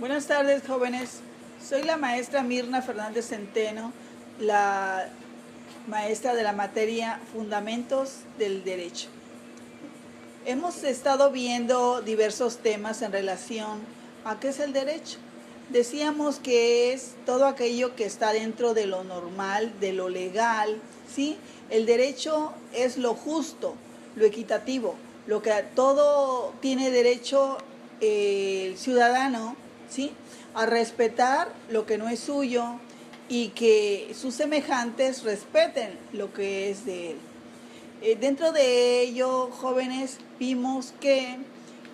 Buenas tardes, jóvenes. Soy la maestra Mirna Fernández Centeno, la maestra de la materia Fundamentos del Derecho. Hemos estado viendo diversos temas en relación a qué es el derecho. Decíamos que es todo aquello que está dentro de lo normal, de lo legal, ¿sí? El derecho es lo justo, lo equitativo, lo que todo tiene derecho el ciudadano, ¿sí? A respetar lo que no es suyo y que sus semejantes respeten lo que es de él. Dentro de ello, jóvenes, vimos que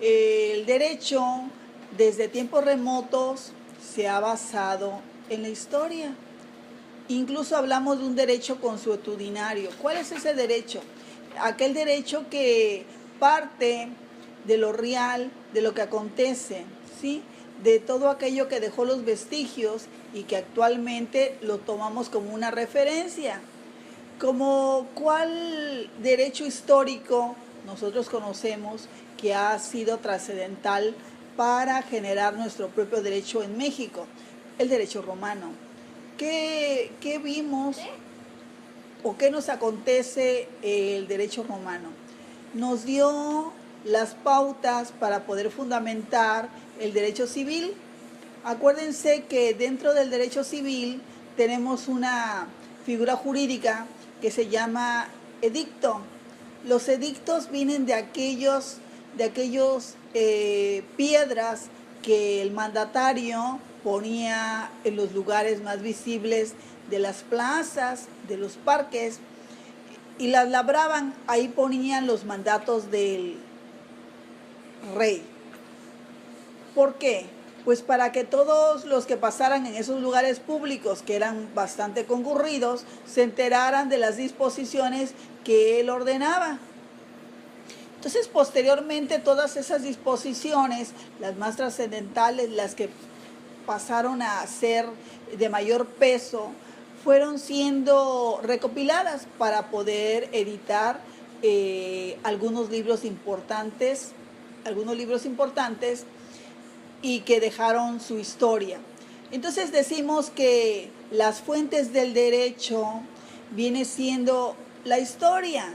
el derecho desde tiempos remotos se ha basado en la historia. Incluso hablamos de un derecho consuetudinario. ¿Cuál es ese derecho? Aquel derecho que parte de lo real, de lo que acontece, ¿sí? De todo aquello que dejó los vestigios y que actualmente lo tomamos como una referencia. Como cuál derecho histórico nosotros conocemos que ha sido trascendental para generar nuestro propio derecho en México, el derecho romano. ¿Qué vimos o qué nos acontece el derecho romano? Nos dio las pautas para poder fundamentar el derecho civil. Acuérdense que dentro del derecho civil tenemos una figura jurídica que se llama edicto. Los edictos vienen de aquellos piedras que el mandatario ponía en los lugares más visibles de las plazas, de los parques, y las labraban. Ahí ponían los mandatos del rey. ¿Por qué? Pues para que todos los que pasaran en esos lugares públicos, que eran bastante concurridos, se enteraran de las disposiciones que él ordenaba. Entonces, posteriormente, todas esas disposiciones, las más trascendentales, las que pasaron a ser de mayor peso, fueron siendo recopiladas para poder editar algunos libros importantes y que dejaron su historia. Entonces decimos que las fuentes del derecho viene siendo la historia,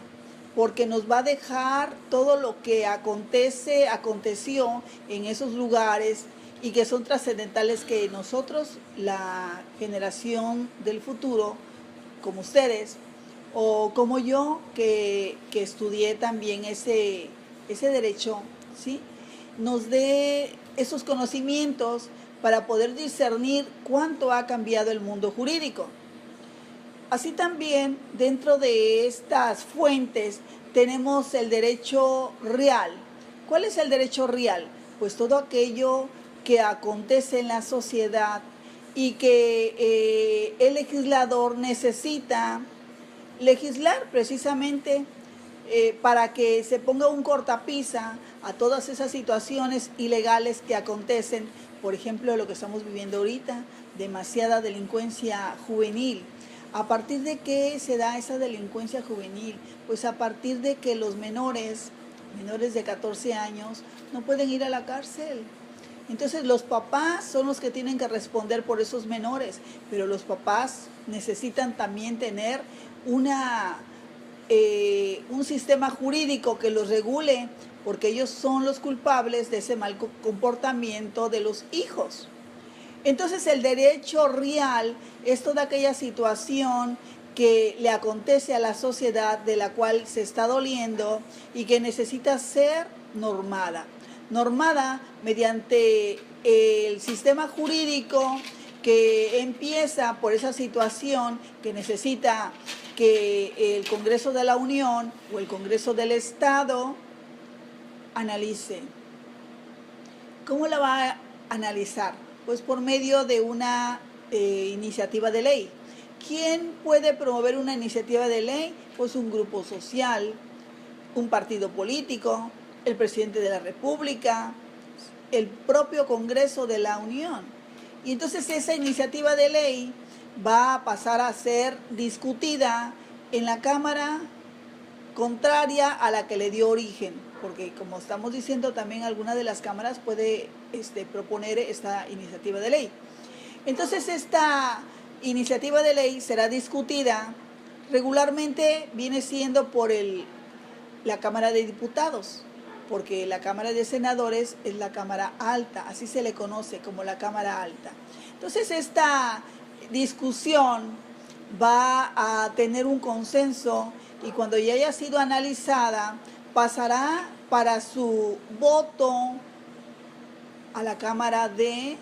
porque nos va a dejar todo lo que aconteció en esos lugares y que son trascendentales, que nosotros, la generación del futuro, como ustedes, o como yo, que estudié también ese derecho, ¿sí? Nos dé esos conocimientos para poder discernir cuánto ha cambiado el mundo jurídico. Así también, dentro de estas fuentes, tenemos el derecho real. ¿Cuál es el derecho real? Pues todo aquello que acontece en la sociedad y que el legislador necesita legislar precisamente para que se ponga un cortapisa a todas esas situaciones ilegales que acontecen. Por ejemplo, lo que estamos viviendo ahorita, demasiada delincuencia juvenil. ¿A partir de qué se da esa delincuencia juvenil? Pues a partir de que los menores de 14 años, no pueden ir a la cárcel. Entonces los papás son los que tienen que responder por esos menores, pero los papás necesitan también tener un sistema jurídico que los regule, porque ellos son los culpables de ese mal comportamiento de los hijos. Entonces el derecho real es toda aquella situación que le acontece a la sociedad, de la cual se está doliendo y que necesita ser normada mediante el sistema jurídico, que empieza por esa situación que necesita que el Congreso de la Unión o el Congreso del Estado analice. ¿Cómo la va a analizar? Pues por medio de una iniciativa de ley. ¿Quién puede promover una iniciativa de ley? Pues un grupo social, un partido político, el presidente de la República, el propio Congreso de la Unión. Y entonces esa iniciativa de ley va a pasar a ser discutida en la Cámara contraria a la que le dio origen. porque como estamos diciendo, también alguna de las cámaras puede proponer esta iniciativa de ley. Entonces esta iniciativa de ley será discutida, regularmente viene siendo por la Cámara de Diputados, porque la Cámara de Senadores es la Cámara Alta, así se le conoce como la Cámara Alta. Entonces esta discusión va a tener un consenso y cuando ya haya sido analizada pasará para su voto a la Cámara de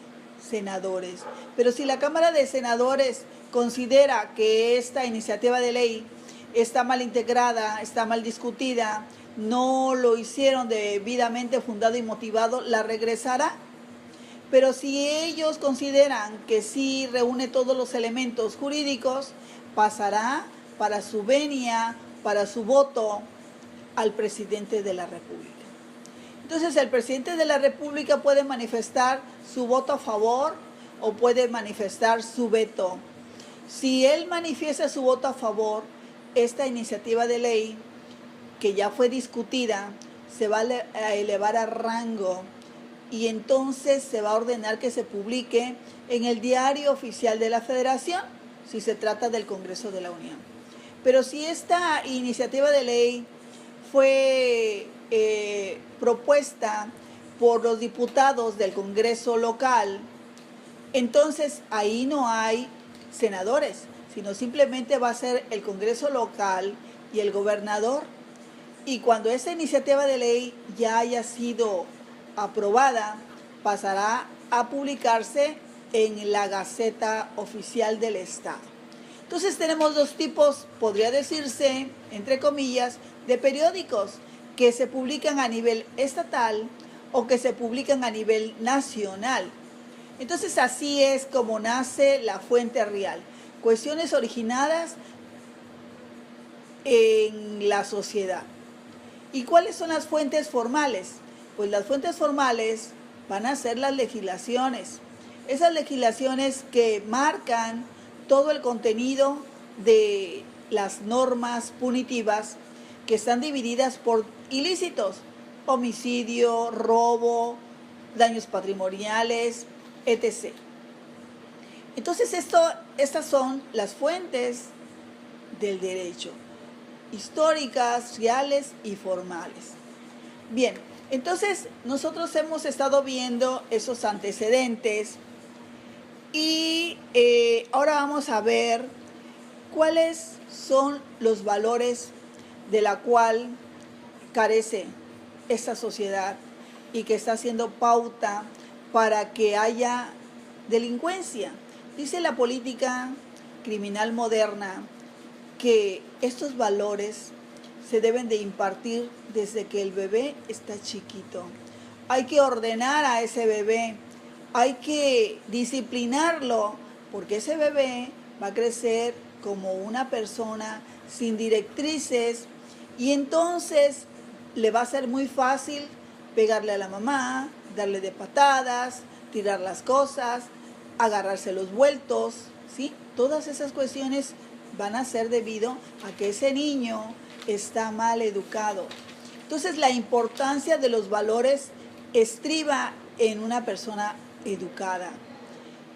Senadores. Pero si la Cámara de Senadores considera que esta iniciativa de ley está mal integrada, está mal discutida, no lo hicieron debidamente fundado y motivado, la regresará. Pero si ellos consideran que sí reúne todos los elementos jurídicos, pasará para su venia, para su voto al presidente de la República. Entonces el presidente de la República puede manifestar su voto a favor o puede manifestar su veto. Si él manifiesta su voto a favor, esta iniciativa de ley que ya fue discutida se va a elevar a rango y entonces se va a ordenar que se publique en el Diario Oficial de la Federación, si se trata del Congreso de la Unión. Pero si esta iniciativa de ley fue propuesta por los diputados del Congreso local, entonces ahí no hay senadores, sino simplemente va a ser el Congreso local y el gobernador. Y cuando esa iniciativa de ley ya haya sido aprobada, pasará a publicarse en la Gaceta Oficial del Estado. Entonces tenemos dos tipos, podría decirse, entre comillas, de periódicos que se publican a nivel estatal o que se publican a nivel nacional. Entonces así es como nace la fuente real. Cuestiones originadas en la sociedad. ¿Y cuáles son las fuentes formales? Pues las fuentes formales van a ser las legislaciones. Esas legislaciones que marcan todo el contenido de las normas punitivas que están divididas por ilícitos, homicidio, robo, daños patrimoniales, etc. Entonces estas son las fuentes del derecho, históricas, reales y formales. Bien, entonces nosotros hemos estado viendo esos antecedentes y ahora vamos a ver cuáles son los valores de la cual carece esta sociedad y que está haciendo pauta para que haya delincuencia. Dice la política criminal moderna que estos valores se deben de impartir desde que el bebé está chiquito. Hay que ordenar a ese bebé, hay que disciplinarlo, porque ese bebé va a crecer como una persona sin directrices y entonces le va a ser muy fácil pegarle a la mamá, darle de patadas, tirar las cosas, agarrarse los vueltos, ¿sí? Todas esas cuestiones van a ser debido a que ese niño está mal educado. Entonces la importancia de los valores estriba en una persona educada.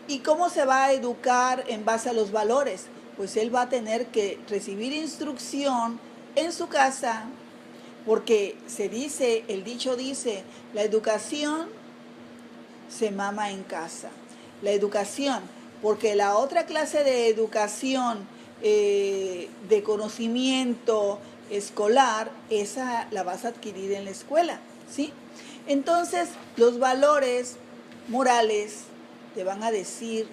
¿Y cómo se va a educar en base a los valores? Pues él va a tener que recibir instrucción en su casa, porque se dice, el dicho dice, la educación se mama en casa. La educación, porque la otra clase de educación de conocimiento escolar, esa la vas a adquirir en la escuela, ¿sí? Entonces, los valores morales te van a decir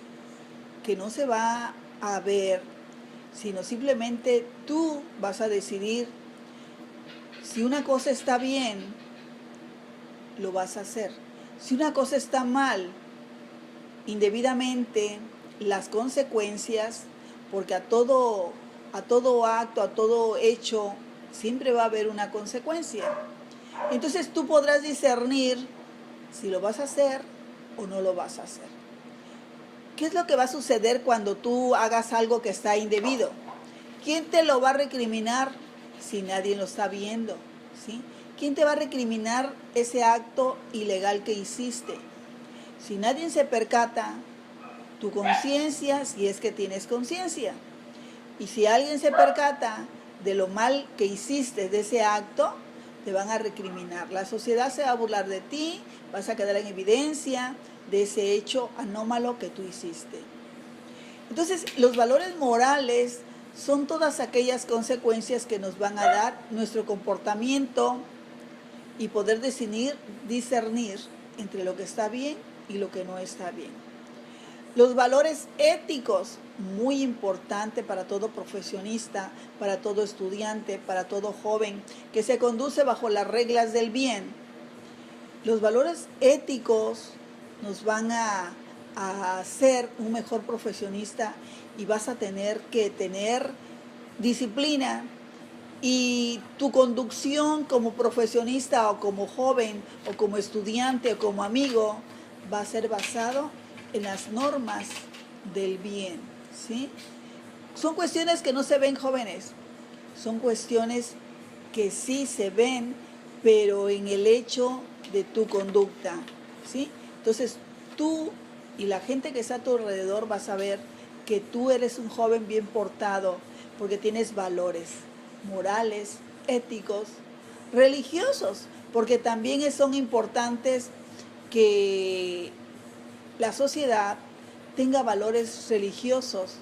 que no se va a ver, sino simplemente tú vas a decidir si una cosa está bien, lo vas a hacer. Si una cosa está mal, indebidamente, las consecuencias, porque a todo acto, a todo hecho, siempre va a haber una consecuencia. Entonces tú podrás discernir si lo vas a hacer o no lo vas a hacer. ¿Qué es lo que va a suceder cuando tú hagas algo que está indebido? ¿Quién te lo va a recriminar si nadie lo está viendo? ¿Sí? ¿quién te va a recriminar ese acto ilegal que hiciste? Si nadie se percata, tu conciencia, si es que tienes conciencia. Y si alguien se percata de lo mal que hiciste de ese acto, te van a recriminar. La sociedad se va a burlar de ti, vas a quedar en evidencia de ese hecho anómalo que tú hiciste. Entonces, los valores morales son todas aquellas consecuencias que nos van a dar nuestro comportamiento y poder discernir entre lo que está bien y lo que no está bien. Los valores éticos, muy importante para todo profesionista, para todo estudiante, para todo joven que se conduce bajo las reglas del bien. Los valores éticos nos van a ser un mejor profesionista y vas a tener que tener disciplina, y tu conducción como profesionista o como joven o como estudiante o como amigo va a ser basado en las normas del bien, ¿sí? Son cuestiones que no se ven, jóvenes, son cuestiones que sí se ven, pero en el hecho de tu conducta, ¿sí? Entonces tú y la gente que está a tu alrededor va a saber que tú eres un joven bien portado porque tienes valores morales, éticos, religiosos, porque también son importantes que la sociedad tenga valores religiosos,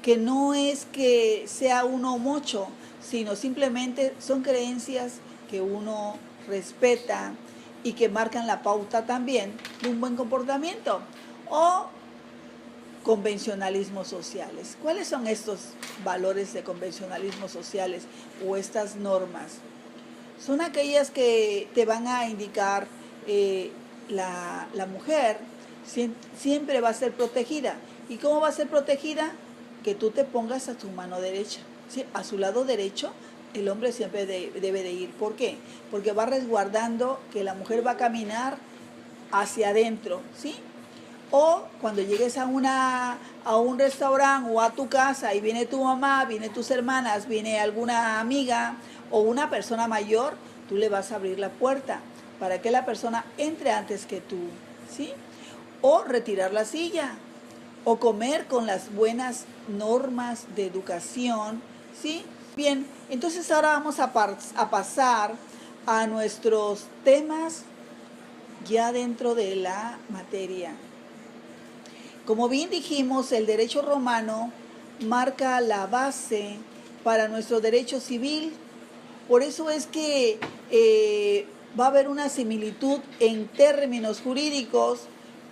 que no es que sea uno mucho, sino simplemente son creencias que uno respeta y que marcan la pauta también de un buen comportamiento. O convencionalismos sociales. ¿Cuáles son estos valores de convencionalismos sociales o estas normas? Son aquellas que te van a indicar la mujer siempre va a ser protegida. ¿Y cómo va a ser protegida? Que tú te pongas a su mano derecha, ¿sí? A su lado derecho el hombre siempre debe de ir. ¿Por qué? Porque va resguardando que la mujer va a caminar hacia adentro, ¿sí? O cuando llegues a un restaurante o a tu casa y viene tu mamá, vienen tus hermanas, viene alguna amiga o una persona mayor, tú le vas a abrir la puerta para que la persona entre antes que tú, ¿sí? O retirar la silla, o comer con las buenas normas de educación, ¿sí? Bien, entonces ahora vamos a pasar a nuestros temas ya dentro de la materia. Como bien dijimos, el derecho romano marca la base para nuestro derecho civil. Por eso es que va a haber una similitud en términos jurídicos,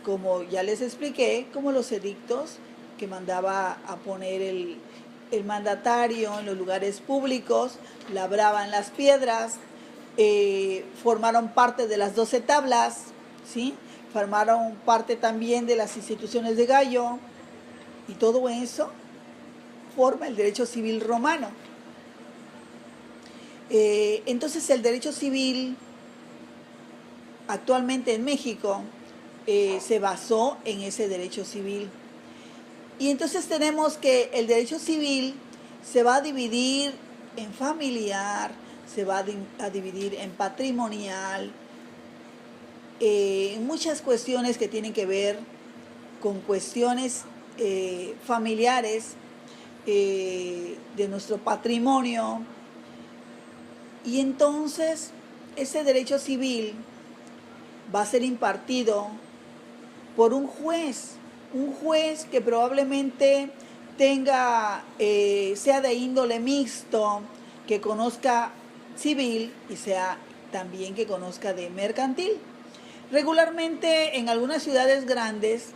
como ya les expliqué, como los edictos que mandaba a poner el mandatario en los lugares públicos, labraban las piedras, formaron parte de las 12 tablas, ¿sí? Formaron parte también de las instituciones de Gallo, y todo eso forma el derecho civil romano. Entonces el derecho civil actualmente en México se basó en ese derecho civil. Y entonces tenemos que el derecho civil se va a dividir en familiar, se va a dividir en patrimonial, muchas cuestiones que tienen que ver con cuestiones familiares, de nuestro patrimonio. Y entonces ese derecho civil va a ser impartido por un juez que probablemente sea de índole mixto, que conozca civil y sea también que conozca de mercantil. Regularmente en algunas ciudades grandes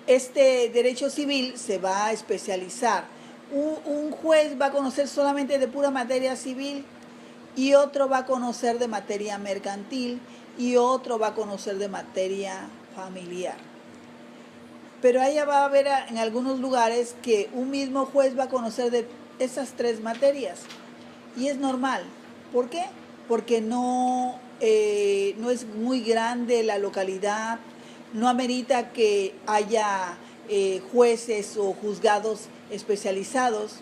este derecho civil se va a especializar. Un juez va a conocer solamente de pura materia civil, y otro va a conocer de materia mercantil, y otro va a conocer de materia familiar. Pero allá va a haber en algunos lugares que un mismo juez va a conocer de esas 3 materias. Y es normal. ¿Por qué? Porque no es muy grande la localidad, no amerita que haya jueces o juzgados especializados,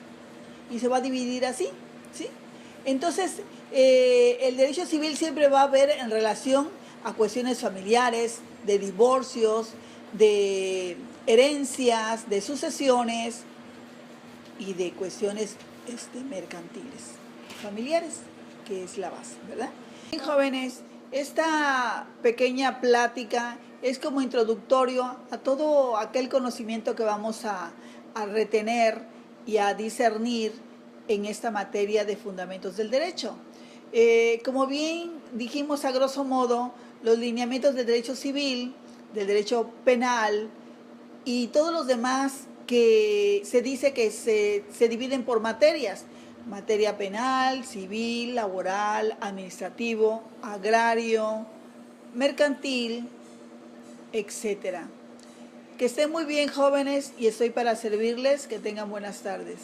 y se va a dividir así, ¿sí? Entonces, El derecho civil siempre va a haber en relación a cuestiones familiares, de divorcios, de herencias, de sucesiones y de cuestiones mercantiles, familiares, que es la base, ¿verdad? Bien, jóvenes, esta pequeña plática es como introductorio a todo aquel conocimiento que vamos a retener y a discernir en esta materia de fundamentos del derecho. Como bien dijimos a grosso modo, los lineamientos del derecho civil, del derecho penal y todos los demás que se dice que se dividen por materias: materia penal, civil, laboral, administrativo, agrario, mercantil, etcétera. Que estén muy bien, jóvenes, y estoy para servirles. Que tengan buenas tardes.